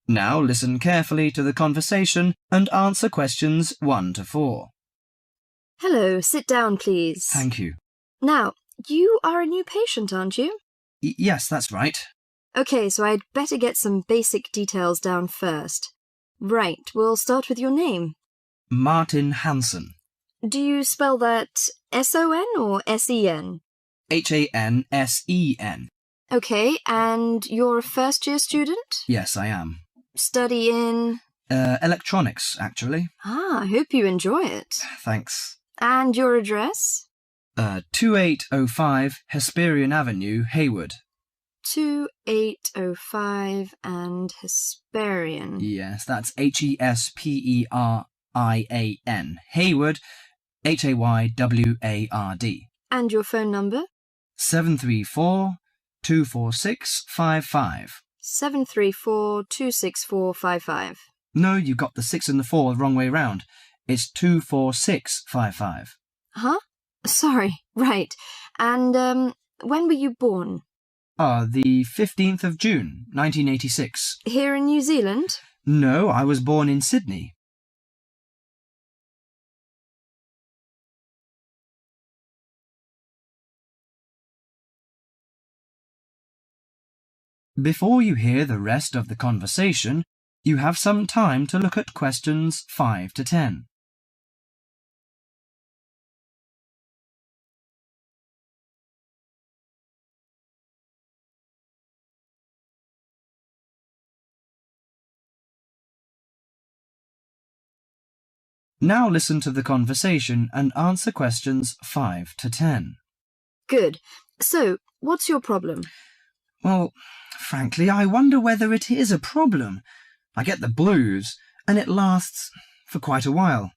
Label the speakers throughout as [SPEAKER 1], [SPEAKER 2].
[SPEAKER 1] Now listen carefully to the conversation and answer questions 1 to 4.
[SPEAKER 2] Hello, sit down, please.
[SPEAKER 1] Thank you.
[SPEAKER 2] Now, you are a new patient, aren't you?
[SPEAKER 1] Yes, that's right.
[SPEAKER 2] Okay, so I'd better get some basic details down first. Right, we'll start with your name.
[SPEAKER 1] Martin Hansen.
[SPEAKER 2] Do you spell that S-O-N or S-E-N?
[SPEAKER 1] Hansen.
[SPEAKER 2] Okay, and you're a first-year student?
[SPEAKER 1] Yes, I am.
[SPEAKER 2] Study in?
[SPEAKER 1] Electronics, actually.
[SPEAKER 2] I hope you enjoy it.
[SPEAKER 1] Thanks.
[SPEAKER 2] And your address?
[SPEAKER 1] 2805 Hesperian Avenue, Hayward.
[SPEAKER 2] 2805 and Hesperian.
[SPEAKER 1] Yes, that's Hesperian. Hayward, Hayward.
[SPEAKER 2] And your phone number?
[SPEAKER 1] 734-246-55.
[SPEAKER 2] 734-264-55.
[SPEAKER 1] No, you got the 6 and the 4 the wrong way round. It's 246-55.
[SPEAKER 2] Huh? Sorry, right. And, when were you born?
[SPEAKER 1] The 15th of June, 1986.
[SPEAKER 2] Here in New Zealand?
[SPEAKER 1] No, I was born in Sydney. Before you hear the rest of the conversation, you have some time to look at questions 5 to 10. Now listen to the conversation and answer questions 5 to 10.
[SPEAKER 2] Good. So, what's your problem?
[SPEAKER 1] Well, frankly, I wonder whether it is a problem. I get the blues, and it lasts for quite a while.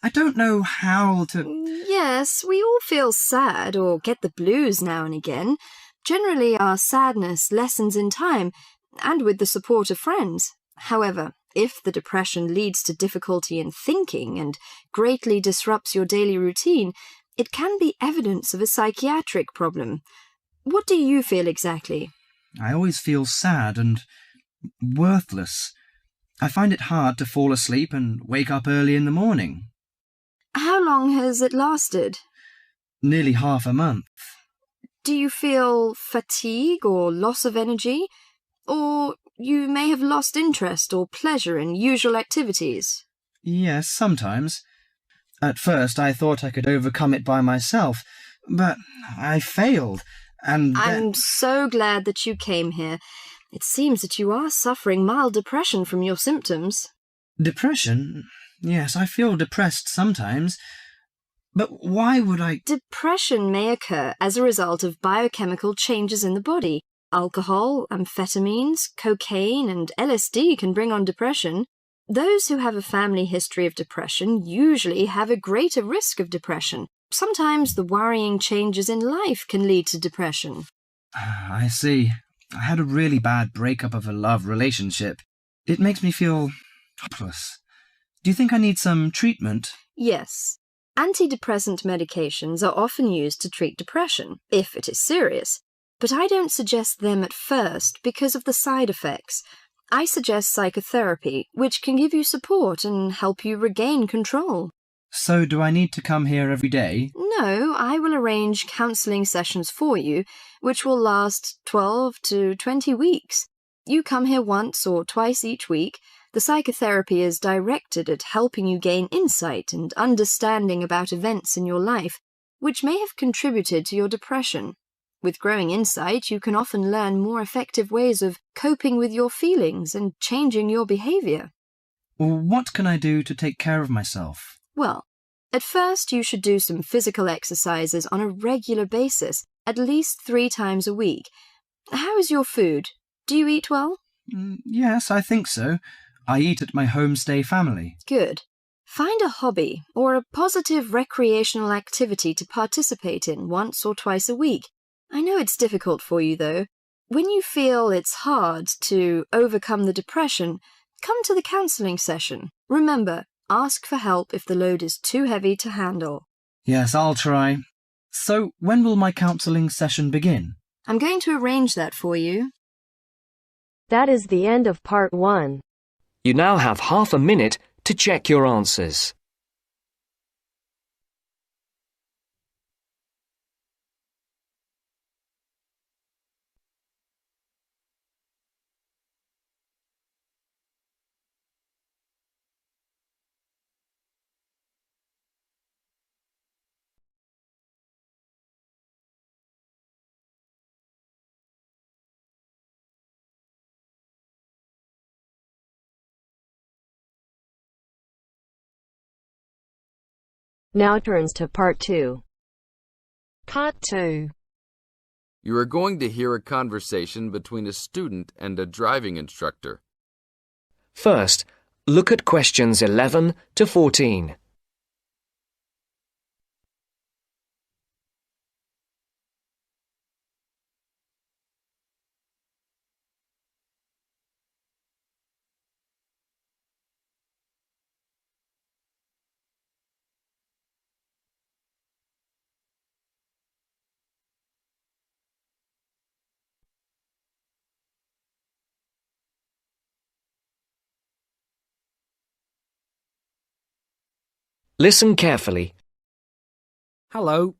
[SPEAKER 1] I don't know how to...
[SPEAKER 2] Yes, we all feel sad or get the blues now and again. Generally, our sadness lessens in time, and with the support of friends. However, if the depression leads to difficulty in thinking and greatly disrupts your daily routine, it can be evidence of a psychiatric problem. What do you feel exactly?
[SPEAKER 1] I always feel sad and worthless. I find it hard to fall asleep and wake up early in the morning.
[SPEAKER 2] How long has it lasted?
[SPEAKER 1] Nearly half a month.
[SPEAKER 2] Do you feel fatigue or loss of energy? Or you may have lost interest or pleasure in usual activities?
[SPEAKER 1] Yes, sometimes. At first I thought I could overcome it by myself, but I failed, and
[SPEAKER 2] I'm so glad that you came here. It seems that you are suffering mild depression from your symptoms.
[SPEAKER 1] Depression? Yes, I feel depressed sometimes. But why would I...
[SPEAKER 2] Depression may occur as a result of biochemical changes in the body. Alcohol, amphetamines, cocaine, and LSD can bring on depression. Those who have a family history of depression usually have a greater risk of depression. Sometimes the worrying changes in life can lead to depression.
[SPEAKER 1] I see. I had a really bad breakup of a love relationship. It makes me feel hopeless. Do you think I need some treatment?
[SPEAKER 2] Yes. Antidepressant medications are often used to treat depression, if it is serious. But I don't suggest them at first because of the side effects. I suggest psychotherapy, which can give you support and help you regain control.
[SPEAKER 1] So do I need to come here every day?
[SPEAKER 2] No, I will arrange counselling sessions for you, which will last 12 to 20 weeks. You come here once or twice each week. The psychotherapy is directed at helping you gain insight and understanding about events in your life, which may have contributed to your depression. With growing insight, you can often learn more effective ways of coping with your feelings and changing your behaviour.
[SPEAKER 1] What can I do to take care of myself?
[SPEAKER 2] Well, at first you should do some physical exercises on a regular basis, at least 3 times a week. How is your food? Do you eat well?
[SPEAKER 1] Yes, I think so. I eat at my homestay family.
[SPEAKER 2] Good. Find a hobby or a positive recreational activity to participate in once or twice a week. I know it's difficult for you, though. When you feel it's hard to overcome the depression, come to the counselling session. Remember, ask for help if the load is too heavy to handle.
[SPEAKER 1] Yes, I'll try. So, when will my counselling session begin?
[SPEAKER 2] I'm going to arrange that for you.
[SPEAKER 3] That is the end of part 1.
[SPEAKER 4] You now have half a minute to check your answers.
[SPEAKER 3] Now turns to part 2.
[SPEAKER 5] Part 2.
[SPEAKER 6] You are going to hear a conversation between a student and a driving instructor.
[SPEAKER 4] First, look at questions 11 to 14. Listen carefully.
[SPEAKER 7] Hello,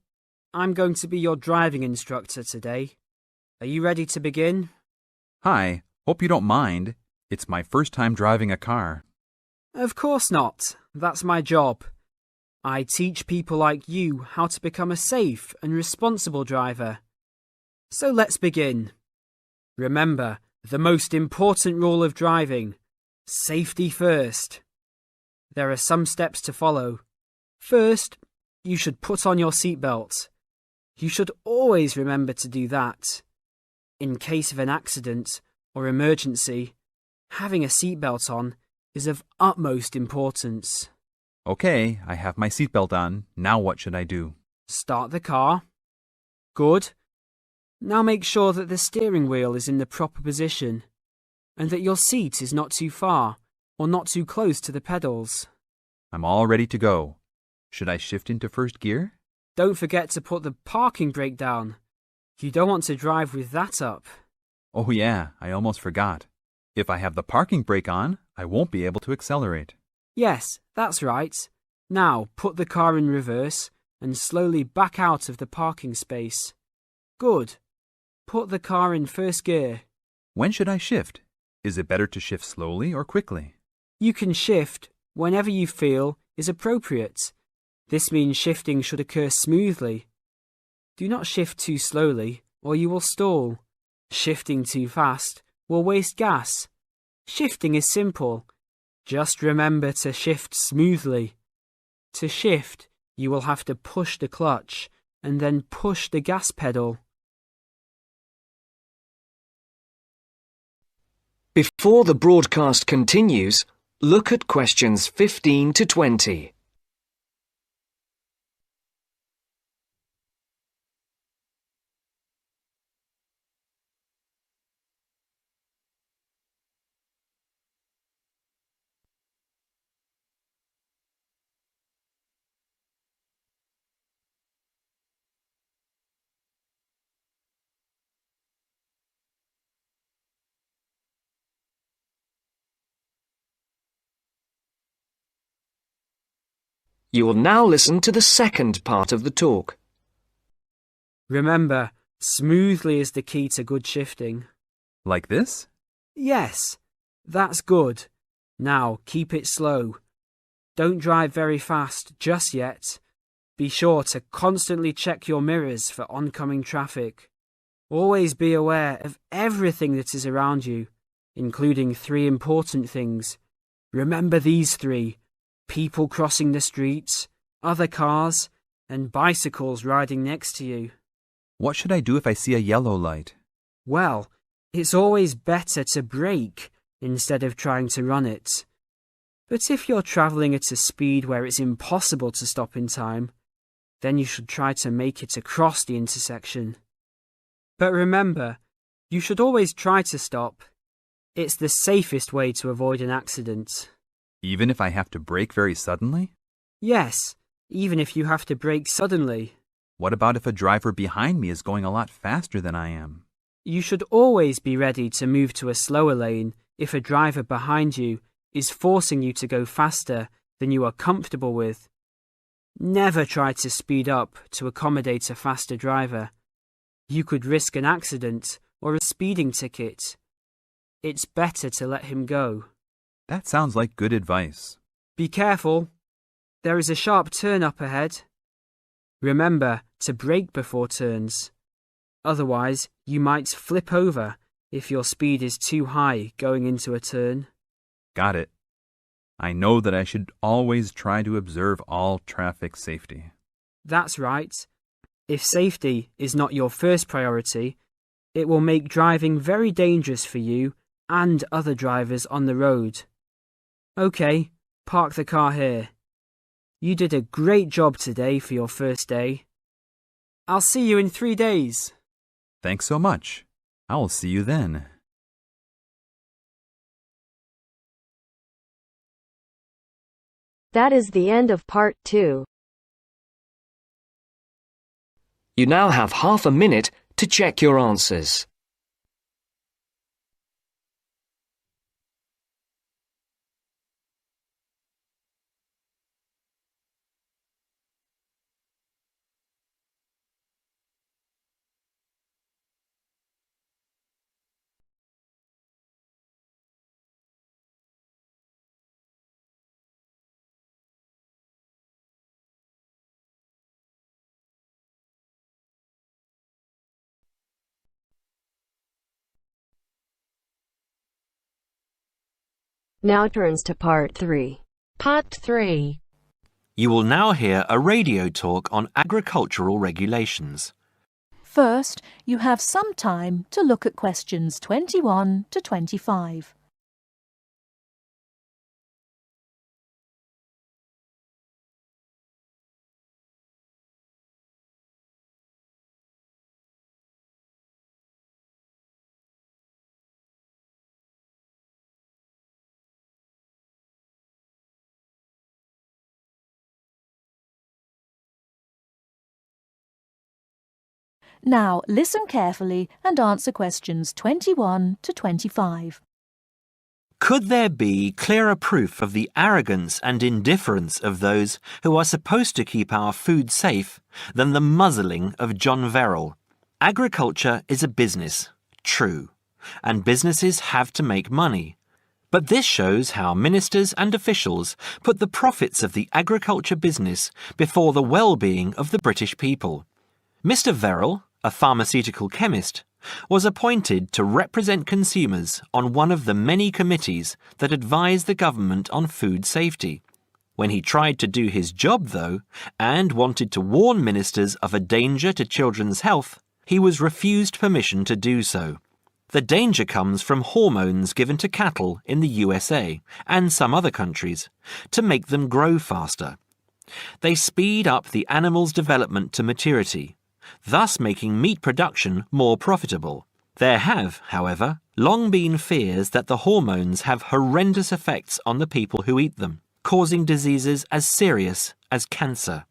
[SPEAKER 7] I'm going to be your driving instructor today. Are you ready to begin?
[SPEAKER 8] Hi, hope you don't mind. It's my first time driving a car.
[SPEAKER 7] Of course not. That's my job. I teach people like you how to become a safe and responsible driver. So let's begin. Remember, the most important rule of driving: safety first. There are some steps to follow. First, you should put on your seatbelt. You should always remember to do that. In case of an accident or emergency, having a seatbelt on is of utmost importance.
[SPEAKER 8] Okay, I have my seatbelt on. Now what should I do?
[SPEAKER 7] Start the car. Good. Now make sure that the steering wheel is in the proper position and that your seat is not too far or not too close to the pedals.
[SPEAKER 8] I'm all ready to go. Should I shift into first gear?
[SPEAKER 7] Don't forget to put the parking brake down. You don't want to drive with that up.
[SPEAKER 8] Oh yeah, I almost forgot. If I have the parking brake on, I won't be able to accelerate.
[SPEAKER 7] Yes, that's right. Now put the car in reverse and slowly back out of the parking space. Good. Put the car in first gear.
[SPEAKER 8] When should I shift? Is it better to shift slowly or quickly?
[SPEAKER 7] You can shift whenever you feel is appropriate. This means shifting should occur smoothly. Do not shift too slowly or you will stall. Shifting too fast will waste gas. Shifting is simple. Just remember to shift smoothly. To shift, you will have to push the clutch and then push the gas pedal.
[SPEAKER 4] Before the broadcast continues, look at questions 15 to 20. You will now listen to the second part of the talk.
[SPEAKER 7] Remember, smoothly is the key to good shifting.
[SPEAKER 8] Like this?
[SPEAKER 7] Yes, that's good. Now keep it slow. Don't drive very fast just yet. Be sure to constantly check your mirrors for oncoming traffic. Always be aware of everything that is around you, including 3 important things. Remember these 3: people crossing the streets, other cars, and bicycles riding next to you.
[SPEAKER 8] What should I do if I see a yellow light?
[SPEAKER 7] Well, it's always better to brake instead of trying to run it. But if you're travelling at a speed where it's impossible to stop in time, then you should try to make it across the intersection. But remember, you should always try to stop. It's the safest way to avoid an accident.
[SPEAKER 8] Even if I have to brake very suddenly?
[SPEAKER 7] Yes, even if you have to brake suddenly.
[SPEAKER 8] What about if a driver behind me is going a lot faster than I am?
[SPEAKER 7] You should always be ready to move to a slower lane if a driver behind you is forcing you to go faster than you are comfortable with. Never try to speed up to accommodate a faster driver. You could risk an accident or a speeding ticket. It's better to let him go.
[SPEAKER 8] That sounds like good advice.
[SPEAKER 7] Be careful. There is a sharp turn up ahead. Remember to brake before turns. Otherwise, you might flip over if your speed is too high going into a turn.
[SPEAKER 8] Got it. I know that I should always try to observe all traffic safety.
[SPEAKER 7] That's right. If safety is not your first priority, it will make driving very dangerous for you and other drivers on the road. Okay, park the car here. You did a great job today for your first day. I'll see you in 3 days.
[SPEAKER 8] Thanks so much. I will see you then.
[SPEAKER 3] That is the end of part 2.
[SPEAKER 4] You now have half a minute to check your answers.
[SPEAKER 3] Now turns to part 3.
[SPEAKER 5] Part 3.
[SPEAKER 9] You will now hear a radio talk on agricultural regulations.
[SPEAKER 10] First, you have some time to look at questions 21 to 25. Now listen carefully and answer questions 21 to 25.
[SPEAKER 9] Could there be clearer proof of the arrogance and indifference of those who are supposed to keep our food safe than the muzzling of John Verrill? Agriculture is a business, true, and businesses have to make money. But this shows how ministers and officials put the profits of the agriculture business before the well-being of the British people. Mr. Verrill, a pharmaceutical chemist, was appointed to represent consumers on one of the many committees that advise the government on food safety. When he tried to do his job, though, and wanted to warn ministers of a danger to children's health, he was refused permission to do so. The danger comes from hormones given to cattle in the USA and some other countries to make them grow faster. They speed up the animal's development to maturity, thus making meat production more profitable. There have, however, long been fears that the hormones have horrendous effects on the people who eat them, causing diseases as serious as cancer.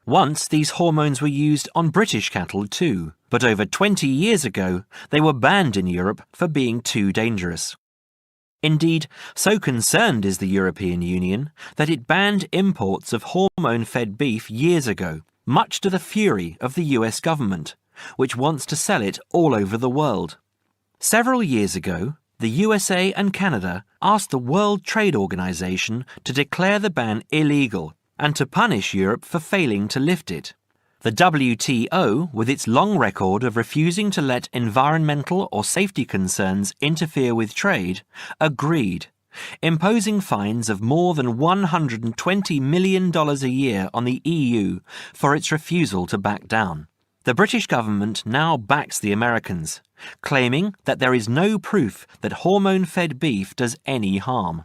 [SPEAKER 9] Once these hormones were used on British cattle too, but over 20 years ago they were banned in Europe for being too dangerous. Indeed, so concerned is the European Union that it banned imports of hormone-fed beef years ago, much to the fury of the US government, which wants to sell it all over the world. Several years ago, the USA and Canada asked the World Trade Organization to declare the ban illegal and to punish Europe for failing to lift it. The WTO, with its long record of refusing to let environmental or safety concerns interfere with trade, agreed, imposing fines of more than $120 million a year on the EU for its refusal to back down. The British government now backs the Americans, claiming that there is no proof that hormone-fed beef does any harm.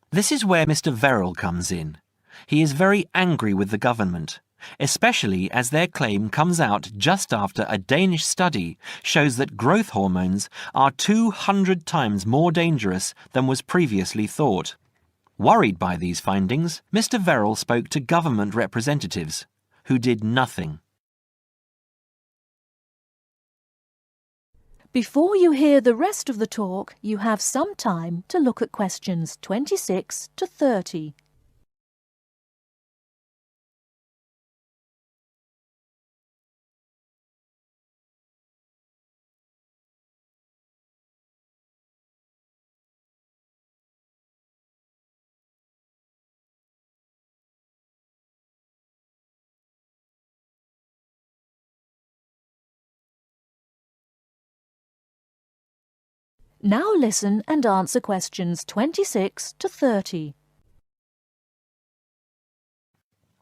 [SPEAKER 9] This is where Mr. Verrill comes in. He is very angry with the government, especially as their claim comes out just after a Danish study shows that growth hormones are 200 times more dangerous than was previously thought. Worried by these findings, Mr. Verrill spoke to government representatives, who did nothing.
[SPEAKER 10] Before you hear the rest of the talk, you have some time to look at questions 26 to 30. Now listen and answer questions 26 to 30.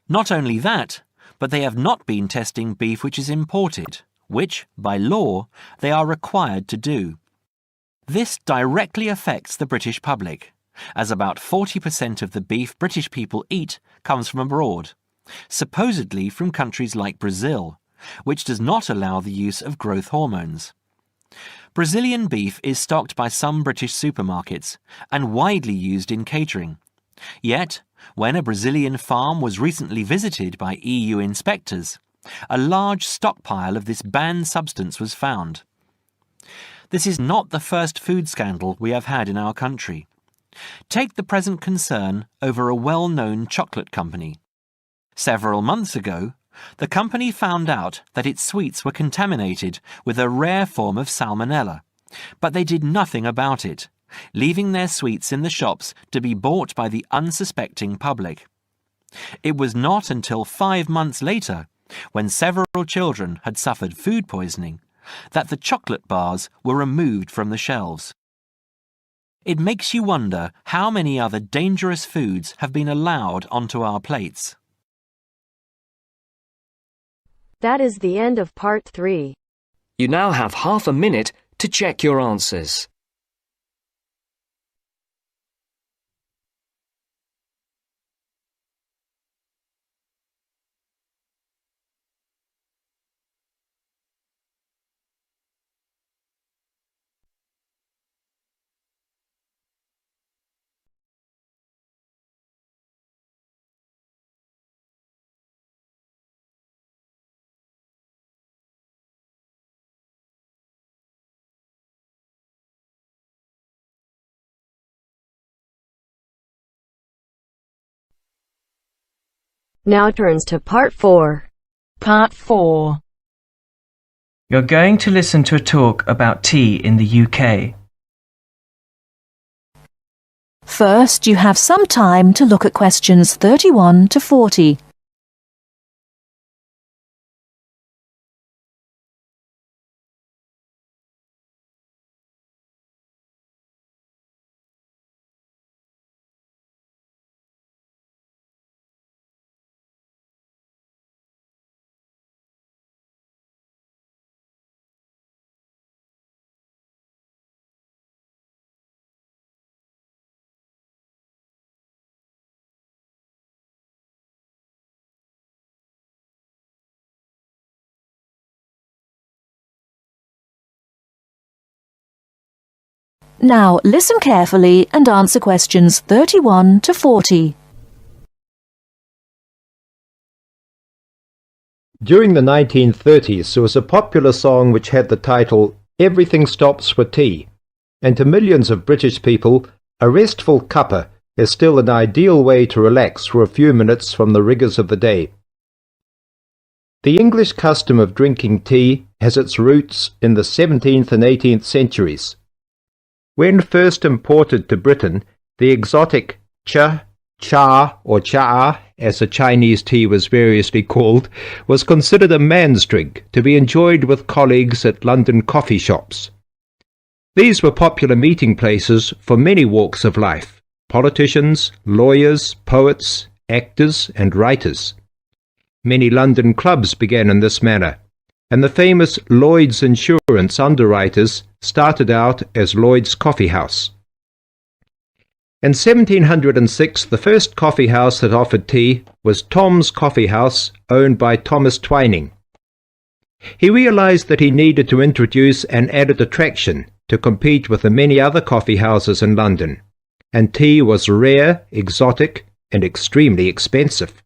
[SPEAKER 9] Not only that, but they have not been testing beef which is imported, which, by law, they are required to do. This directly affects the British public, as about 40% of the beef British people eat comes from abroad, supposedly from countries like Brazil, which does not allow the use of growth hormones. Brazilian beef is stocked by some British supermarkets and widely used in catering. Yet, when a Brazilian farm was recently visited by EU inspectors, a large stockpile of this banned substance was found. This is not the first food scandal we have had in our country. Take the present concern over a well-known chocolate company. Several months ago, the company found out that its sweets were contaminated with a rare form of salmonella, but they did nothing about it, leaving their sweets in the shops to be bought by the unsuspecting public. It was not until 5 months later, when several children had suffered food poisoning, that the chocolate bars were removed from the shelves. It makes you wonder how many other dangerous foods have been allowed onto our plates.
[SPEAKER 3] That is the end of part 3.
[SPEAKER 4] You now have half a minute to check your answers.
[SPEAKER 3] Now turns to part 4.
[SPEAKER 5] Part 4.
[SPEAKER 11] You're going to listen to a talk about tea in the UK.
[SPEAKER 10] First, you have some time to look at questions 31 to 40. Now listen carefully and answer questions 31 to 40.
[SPEAKER 12] During the 1930s, there was a popular song which had the title, "Everything Stops for Tea," and to millions of British people, a restful cuppa is still an ideal way to relax for a few minutes from the rigours of the day. The English custom of drinking tea has its roots in the 17th and 18th centuries. When first imported to Britain, the exotic cha, or cha, as the Chinese tea was variously called, was considered a man's drink to be enjoyed with colleagues at London coffee shops. These were popular meeting places for many walks of life: politicians, lawyers, poets, actors, and writers. Many London clubs began in this manner, and the famous Lloyd's Insurance underwriters started out as Lloyd's Coffee House. In 1706, the first coffee house that offered tea was Tom's Coffee House, owned by Thomas Twining. He realized that he needed to introduce an added attraction to compete with the many other coffee houses in London, and tea was rare, exotic, and extremely expensive.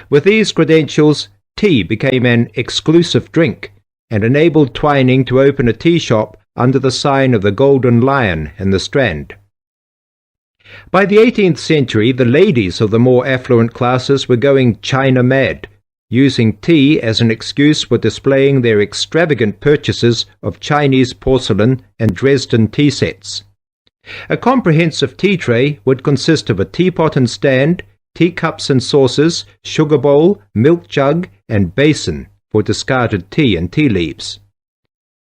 [SPEAKER 12] With these credentials, tea became an exclusive drink, and enabled Twining to open a tea shop under the sign of the Golden Lion in the Strand. By the 18th century, the ladies of the more affluent classes were going China mad, using tea as an excuse for displaying their extravagant purchases of Chinese porcelain and Dresden tea sets. A comprehensive tea tray would consist of a teapot and stand, teacups and saucers, sugar bowl, milk jug, and basin for discarded tea and tea leaves.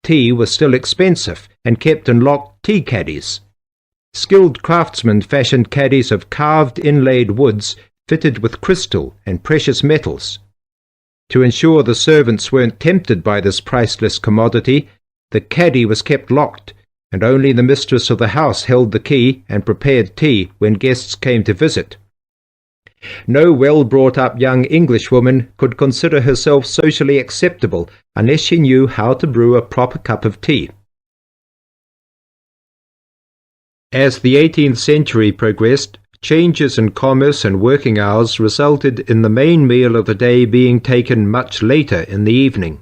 [SPEAKER 12] Tea was still expensive and kept in locked tea caddies. Skilled craftsmen fashioned caddies of carved inlaid woods fitted with crystal and precious metals. To ensure the servants weren't tempted by this priceless commodity, the caddy was kept locked, and only the mistress of the house held the key and prepared tea when guests came to visit. No well-brought-up young Englishwoman could consider herself socially acceptable unless she knew how to brew a proper cup of tea. As the 18th century progressed, changes in commerce and working hours resulted in the main meal of the day being taken much later in the evening.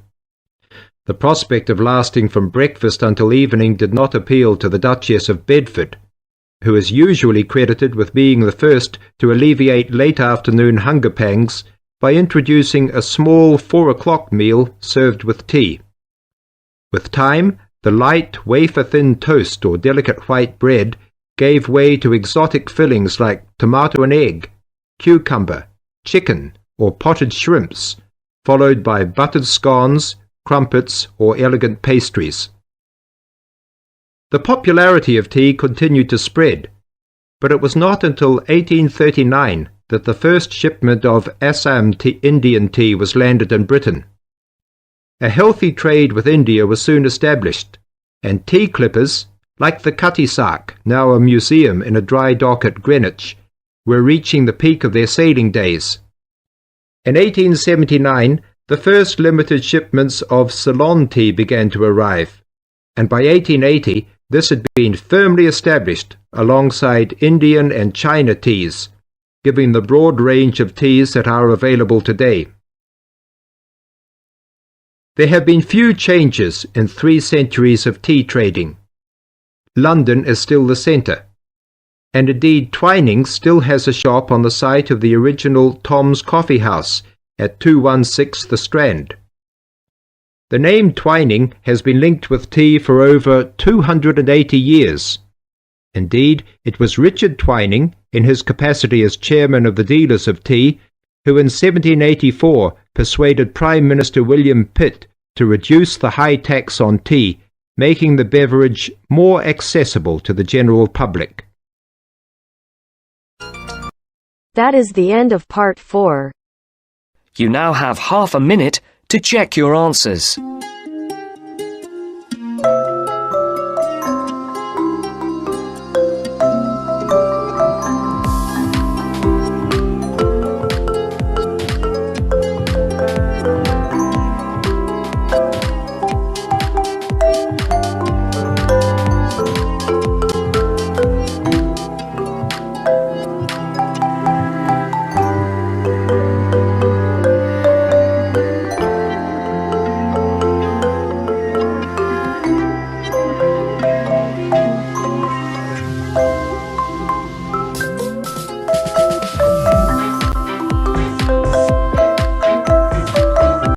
[SPEAKER 12] The prospect of lasting from breakfast until evening did not appeal to the Duchess of Bedford, who is usually credited with being the first to alleviate late afternoon hunger pangs by introducing a small 4 o'clock meal served with tea. With time, the light, wafer-thin toast or delicate white bread gave way to exotic fillings like tomato and egg, cucumber, chicken, or potted shrimps, followed by buttered scones, crumpets, or elegant pastries. The popularity of tea continued to spread, but it was not until 1839 that the first shipment of Assam Indian tea was landed in Britain. A healthy trade with India was soon established, and tea clippers, like the Cutty Sark, now a museum in a dry dock at Greenwich, were reaching the peak of their sailing days. In 1879, the first limited shipments of Ceylon tea began to arrive, and by 1880 this had been firmly established alongside Indian and China teas, giving the broad range of teas that are available today. There have been few changes in 3 centuries of tea trading. London is still the centre, and indeed Twining still has a shop on the site of the original Tom's Coffee House at 216 The Strand. The name Twining has been linked with tea for over 280 years. Indeed, it was Richard Twining, in his capacity as chairman of the dealers of tea, who in 1784 persuaded Prime Minister William Pitt to reduce the high tax on tea, making the beverage more accessible to the general public.
[SPEAKER 3] That is the end of part 4.
[SPEAKER 4] You now have half a minute to check your answers.